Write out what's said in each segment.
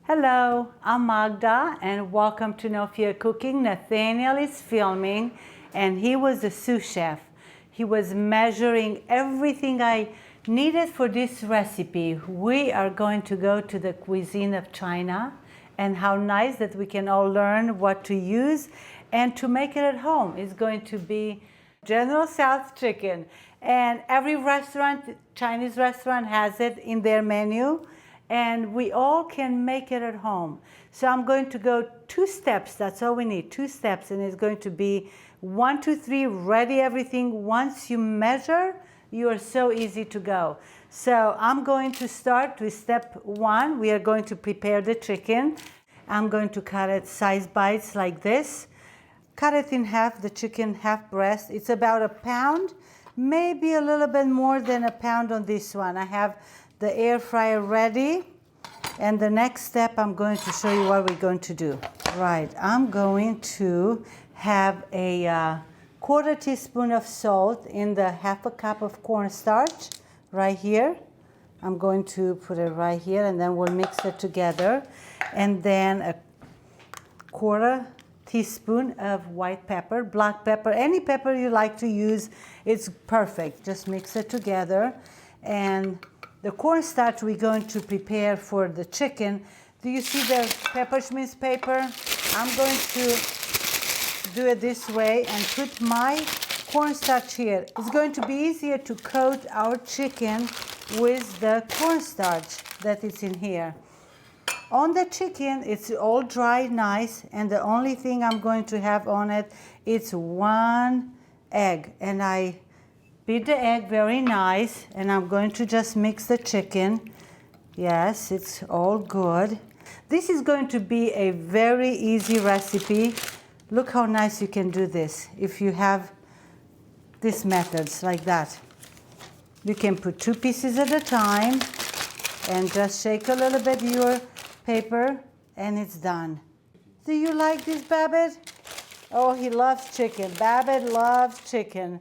Hello, I'm Magda and welcome to No Fear Cooking. Nathaniel is filming and he was a sous chef. He was measuring everything I needed for this recipe. We are going to go to the cuisine of China, and how nice that we can all learn what to use and to make it at home. It's going to be General Tso Chicken, and every restaurant, Chinese restaurant, has it in their menu. And we all can make it at home. So I'm going to go 2 steps. That's all we need, 2 steps. And it's going to be 1, 2, 3, ready everything. Once you measure, you are so easy to go. So I'm going to start with step 1. We are going to prepare the chicken. I'm going to cut it size bites like this. Cut it in half, the chicken half breast. It's about a pound, maybe a little bit more than a pound on this one. I have the air fryer ready, and the next step I'm going to show you what we're going to do. Right, I'm going to have a 1/4 teaspoon of salt in the 1/2 cup of cornstarch right here. I'm going to put it right here, and then we'll mix it together. And then a 1/4 teaspoon of white pepper, black pepper, any pepper you like to use, it's perfect. Just mix it together. And the cornstarch we're going to prepare for the chicken. Do you see the peppermint paper? I'm going to do it this way and put my cornstarch here. It's going to be easier to coat our chicken with the cornstarch that is in here. On the chicken, it's all dry, nice, and the only thing I'm going to have on it, it's 1 egg. And I beat the egg very nice, and I'm going to just mix the chicken. Yes, it's all good. This is going to be a very easy recipe. Look how nice you can do this if you have these methods like that. You can put 2 pieces at a time and just shake a little bit your paper, and it's done. Do you like this, Babbitt? Oh, he loves chicken. Babbitt loves chicken.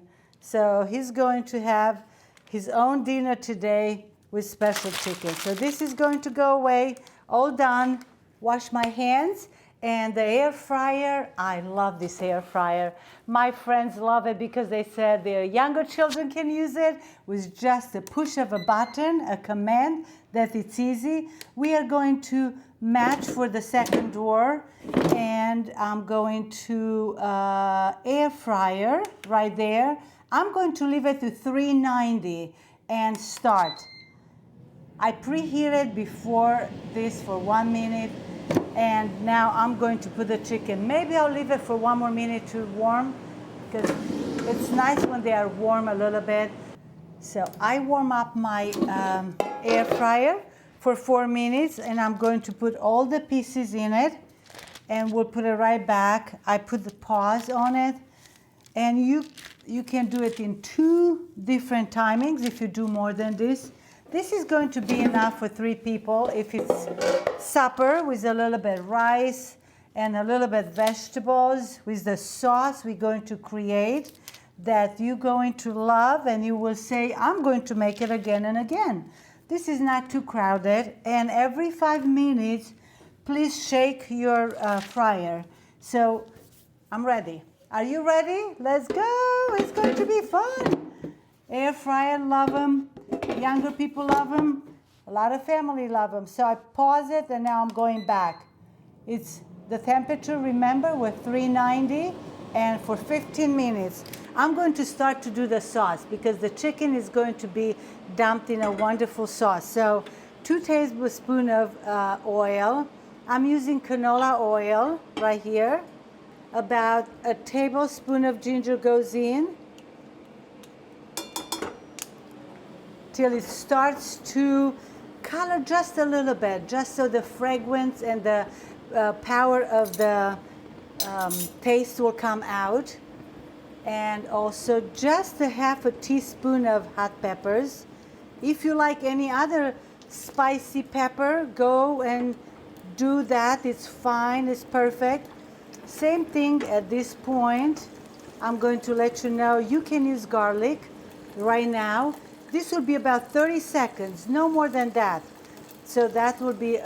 So he's going to have his own dinner today with special chicken. So this is going to go away, all done. Wash my hands. And the air fryer, I love this air fryer. My friends love it because they said their younger children can use it with just a push of a button, a command, that it's easy. We are going to match for the second door, and I'm going to air fryer right there. I'm going to leave it to 390 and start. I preheated before this for 1 minute, and now I'm going to put the chicken. Maybe I'll leave it for 1 more minute to warm, because it's nice when they are warm a little bit. So I warm up my air fryer for 4 minutes, and I'm going to put all the pieces in it, and we'll put it right back. I put the pause on it, and you can do it in 2 different timings if you do more than this. This is going to be enough for 3 people. If it's supper with a little bit rice and a little bit vegetables with the sauce we're going to create that you're going to love, and you will say, I'm going to make it again and again. This is not too crowded, and every 5 minutes, please shake your fryer. So I'm ready. Are you ready? Let's go. It's going to be fun. Air fryer, love them. Younger people love them. A lot of family love them. So I pause it, and now I'm going back. It's the temperature, remember, we're 390, and for 15 minutes. I'm going to start to do the sauce because the chicken is going to be dumped in a wonderful sauce. So 2 tablespoons of oil. I'm using canola oil right here. About a tablespoon of ginger goes in till it starts to color just a little bit, just so the fragrance and the power of the taste will come out. And also just a 1/2 teaspoon of hot peppers. If you like any other spicy pepper, go and do that. It's fine, it's perfect. Same thing at this point. I'm going to let you know you can use garlic right now. This will be about 30 seconds, no more than that. So that will be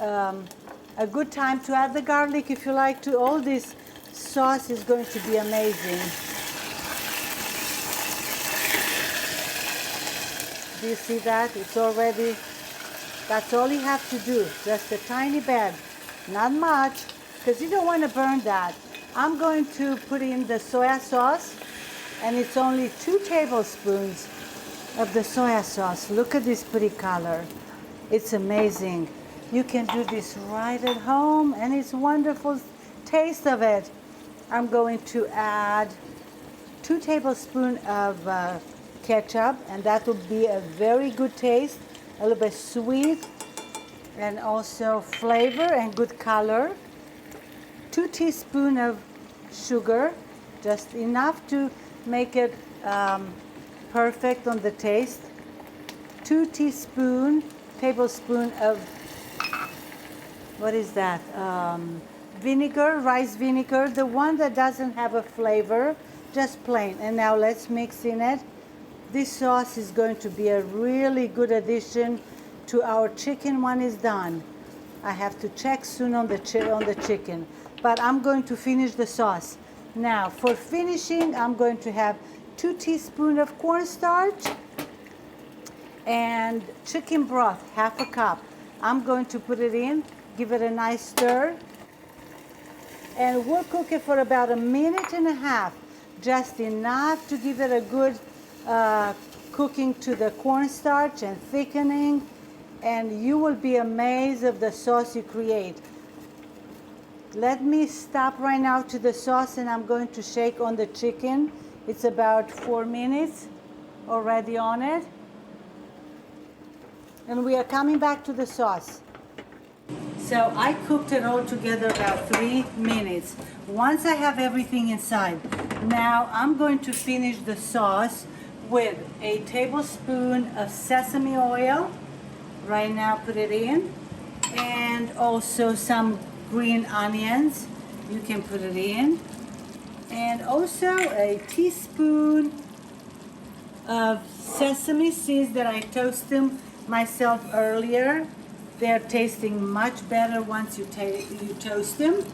a good time to add the garlic if you like to. All this sauce is going to be amazing. Do you see that? It's already, that's all you have to do. Just a tiny bit, not much, because you don't want to burn that. I'm going to put in the soy sauce, and it's only 2 tablespoons of the soy sauce. Look at this pretty color. It's amazing. You can do this right at home, and it's wonderful taste of it. I'm going to add 2 tablespoons of ketchup, and that will be a very good taste, a little bit sweet, and also flavor and good color. 2 teaspoons of sugar, just enough to make it perfect on the taste. 2 tablespoons of, what is that? Vinegar, rice vinegar, the one that doesn't have a flavor, just plain. And now let's mix in it. This sauce is going to be a really good addition to our chicken when it's done. I have to check soon on the chicken, but I'm going to finish the sauce. Now for finishing, I'm going to have 2 teaspoons of cornstarch and chicken broth, half a cup. I'm going to put it in, give it a nice stir, and we'll cook it for about 1.5 minutes, just enough to give it a good cooking to the cornstarch and thickening, and you will be amazed of the sauce you create. Let me stop right now to the sauce, and I'm going to shake on the chicken. It's about 4 minutes already on it, and we are coming back to the sauce. So I cooked it all together about 3 minutes. Once I have everything inside, now I'm going to finish the sauce with a tablespoon of sesame oil. Right now, put it in, and also some green onions. You can put it in, and also a teaspoon of sesame seeds that I toasted myself earlier. They're tasting much better once you toast them.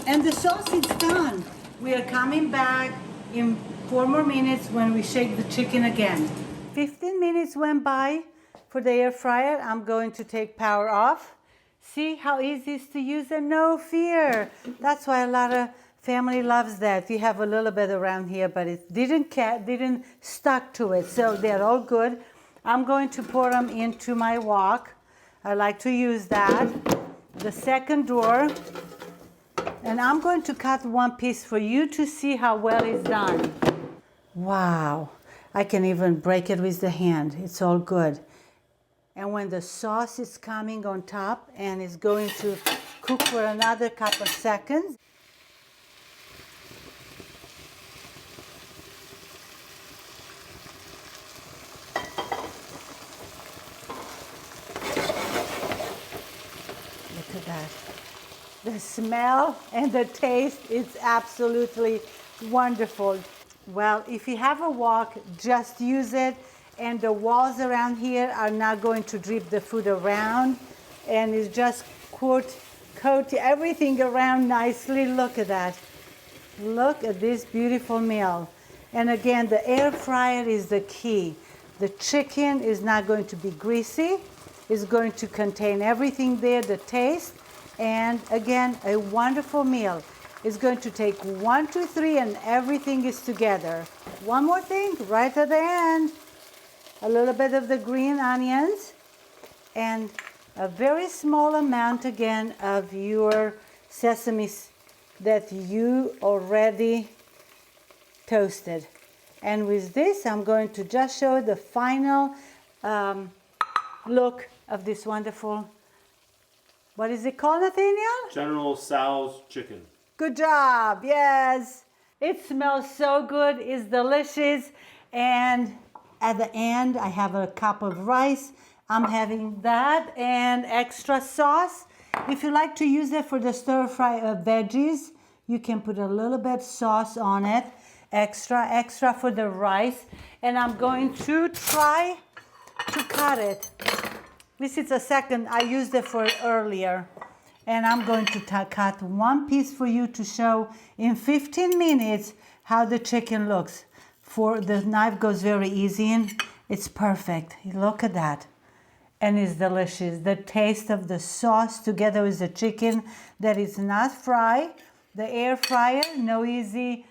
And the sauce is done. We are coming back in 4 more minutes when we shake the chicken again. 15 minutes went by for the air fryer. I'm going to take power off. See how easy it is to use and no fear. That's why a lot of family loves that. You have a little bit around here, but it didn't stuck to it. So they're all good. I'm going to pour them into my wok. I like to use that. The second drawer. And I'm going to cut one piece for you to see how well it's done. Wow. I can even break it with the hand. It's all good. And when the sauce is coming on top and it's going to cook for another couple of seconds, look at that. The smell and the taste is absolutely wonderful. Well, if you have a wok, just use it, and the walls around here are not going to drip the food around, and it's just coat everything around nicely. Look at that. Look at this beautiful meal. And again, the air fryer is the key. The chicken is not going to be greasy. It's going to contain everything there, the taste. And again, a wonderful meal. It's going to take 1, 2, 3, and everything is together. One more thing, right at the end, a little bit of the green onions, and a very small amount again of your sesame that you already toasted. And with this, I'm going to just show the final look of this wonderful, what is it called, Nathaniel? General Tso Chicken. Good job, yes. It smells so good, it's delicious. And at the end, I have a cup of rice. I'm having that and extra sauce. If you like to use it for the stir fry of veggies, you can put a little bit sauce on it. Extra for the rice. And I'm going to try to cut it. This is a second, I used it for earlier. And I'm going to cut one piece for you to show in 15 minutes how the chicken looks. The knife goes very easy and it's perfect. Look at that. And it's delicious. The taste of the sauce together with the chicken that is not fried. The air fryer, no easier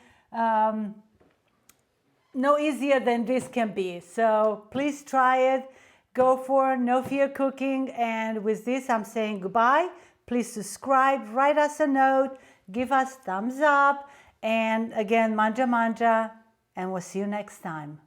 than this can be. So please try it. Go for No Fear Cooking. And with this, I'm saying goodbye. Please subscribe, write us a note, give us thumbs up. And again, manja manja. And we'll see you next time.